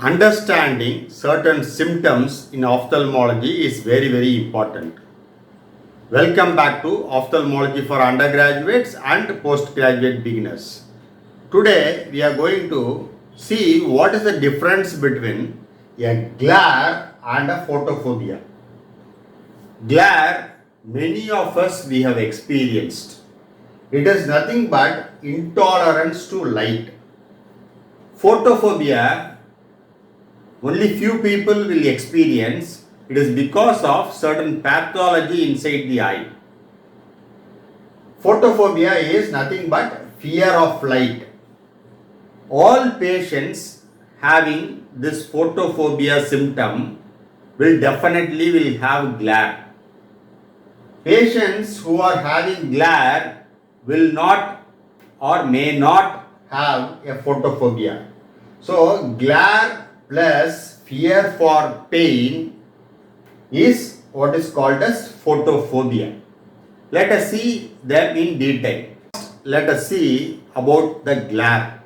Understanding certain symptoms in ophthalmology is very important. Welcome back to Ophthalmology for Undergraduates and Postgraduate Beginners. Today we are going to see what is the difference between a glare and a photophobia. Glare, many of us we have experienced. It is nothing but intolerance to light. Photophobia, only few people will experience. It is because of certain pathology inside the eye. Photophobia is nothing but fear of light. All patients having this photophobia symptom will definitely have glare. Patients who are having glare will not or may not have a photophobia. So glare plus fear for pain is what is called as photophobia. Let us see them in detail. Let us see about the glare.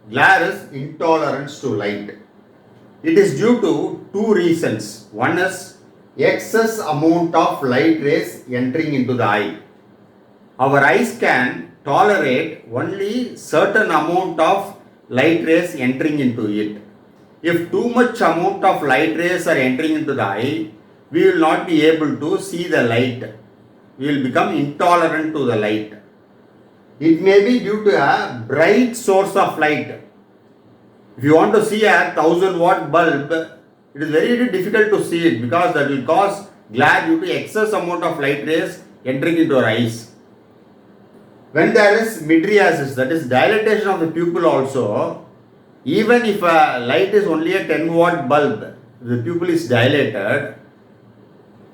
Glare is intolerance to light. It is due to two reasons. One is excess amount of light rays entering into the eye. Our eyes can tolerate only certain amount of light rays entering into it. If too much amount of light rays are entering into the eye, we will not be able to see the light. We will become intolerant to the light. It may be due to a bright source of light. If you want to see a 1000-watt bulb, it is very difficult to see it because that will cause glare due to excess amount of light rays entering into our eyes. When there is mydriasis, that is dilatation of the pupil also, even if a light is only a 10-watt bulb, the pupil is dilated,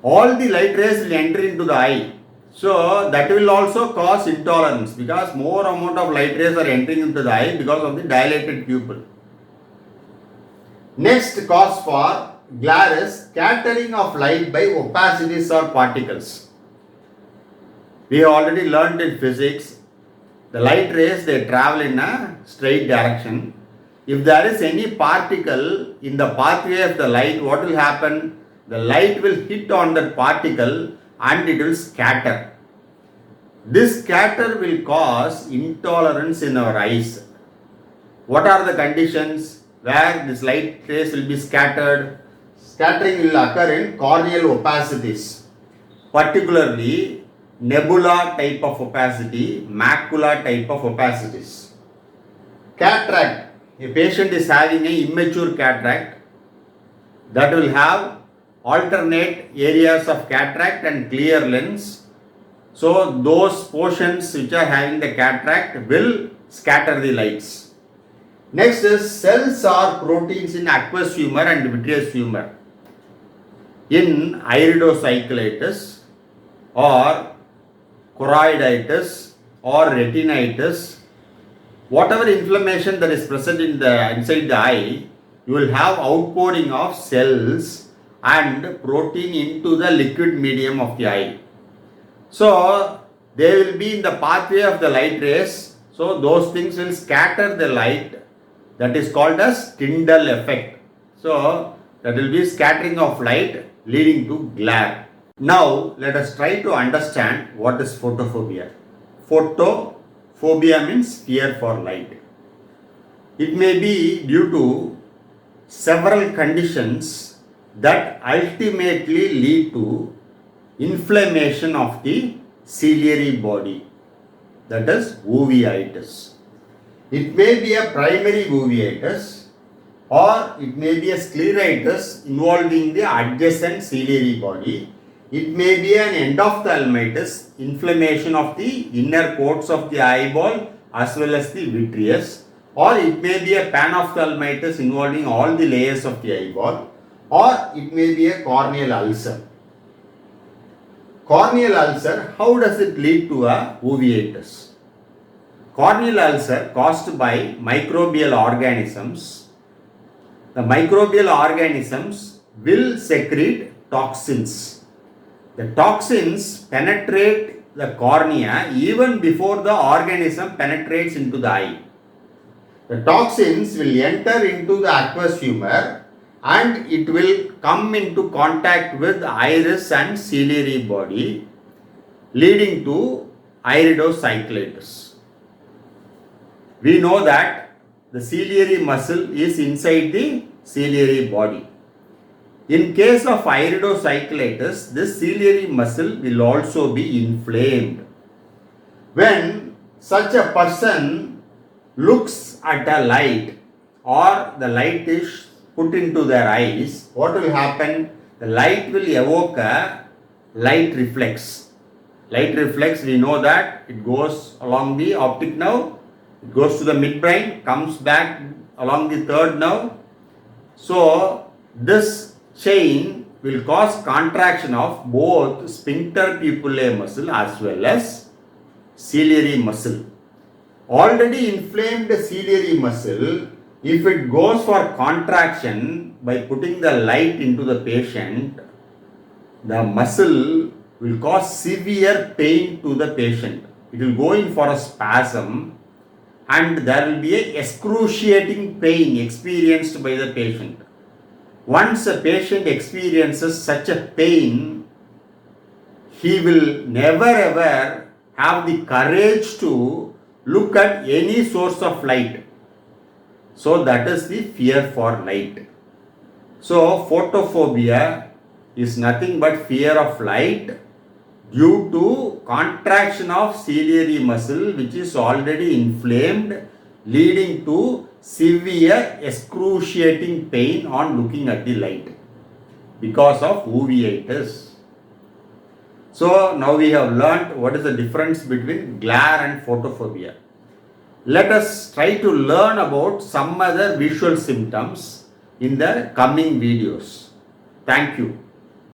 all the light rays will enter into the eye. So that will also cause intolerance because more amount of light rays are entering into the eye because of the dilated pupil. Next cause for glare is scattering of light by opacities or particles. We have already learned in physics, the light rays they travel in a straight direction. If there is any particle in the pathway of the light, what will happen? The light will hit on that particle and it will scatter. This scatter will cause intolerance in our eyes. What are the conditions where this light rays will be scattered? Scattering will occur in corneal opacities, particularly nebula type of opacity, macula type of opacities. Cataract. A patient is having an immature cataract that will have alternate areas of cataract and clear lens. So those portions which are having the cataract will scatter the lights. Next is cells or proteins in aqueous humor and vitreous humor. In iridocyclitis or choroiditis or retinitis, whatever inflammation that is present inside the eye, you will have outpouring of cells and protein into the liquid medium of the eye. So they will be in the pathway of the light rays. So those things will scatter the light. That is called as Tyndall effect. So that will be scattering of light leading to glare. Now let us try to understand what is photophobia. Phobia means fear for light. It may be due to several conditions that ultimately lead to inflammation of the ciliary body, that is uveitis. It may be a primary uveitis or it may be a scleritis involving the adjacent ciliary body. It may be an endophthalmitis, inflammation of the inner coats of the eyeball as well as the vitreous, or it may be a panophthalmitis involving all the layers of the eyeball, or it may be a corneal ulcer. Corneal ulcer, how does it lead to a uveitis? Corneal ulcer caused by microbial organisms. The microbial organisms will secrete toxins. The toxins penetrate the cornea even before the organism penetrates into the eye. The toxins will enter into the aqueous humor and it will come into contact with iris and ciliary body, leading to iridocyclitis. We know that the ciliary muscle is inside the ciliary body. In case of iridocyclitis, this ciliary muscle will also be inflamed. When such a person looks at a light or the light is put into their eyes, what will happen? The light will evoke a light reflex. Light reflex, we know that it goes along the optic nerve, it goes to the midbrain, comes back along the third nerve. So this chain will cause contraction of both sphincter pupillae muscle as well as ciliary muscle. Already inflamed ciliary muscle, if it goes for contraction by putting the light into the patient, the muscle will cause severe pain to the patient. It will go in for a spasm and there will be a excruciating pain experienced by the patient. Once a patient experiences such a pain, he will never ever have the courage to look at any source of light. So that is the fear for light. So photophobia is nothing but fear of light due to contraction of ciliary muscle which is already inflamed, leading to severe excruciating pain on looking at the light because of uveitis. So now we have learnt what is the difference between glare and photophobia. Let us try to learn about some other visual symptoms in the coming videos. Thank you.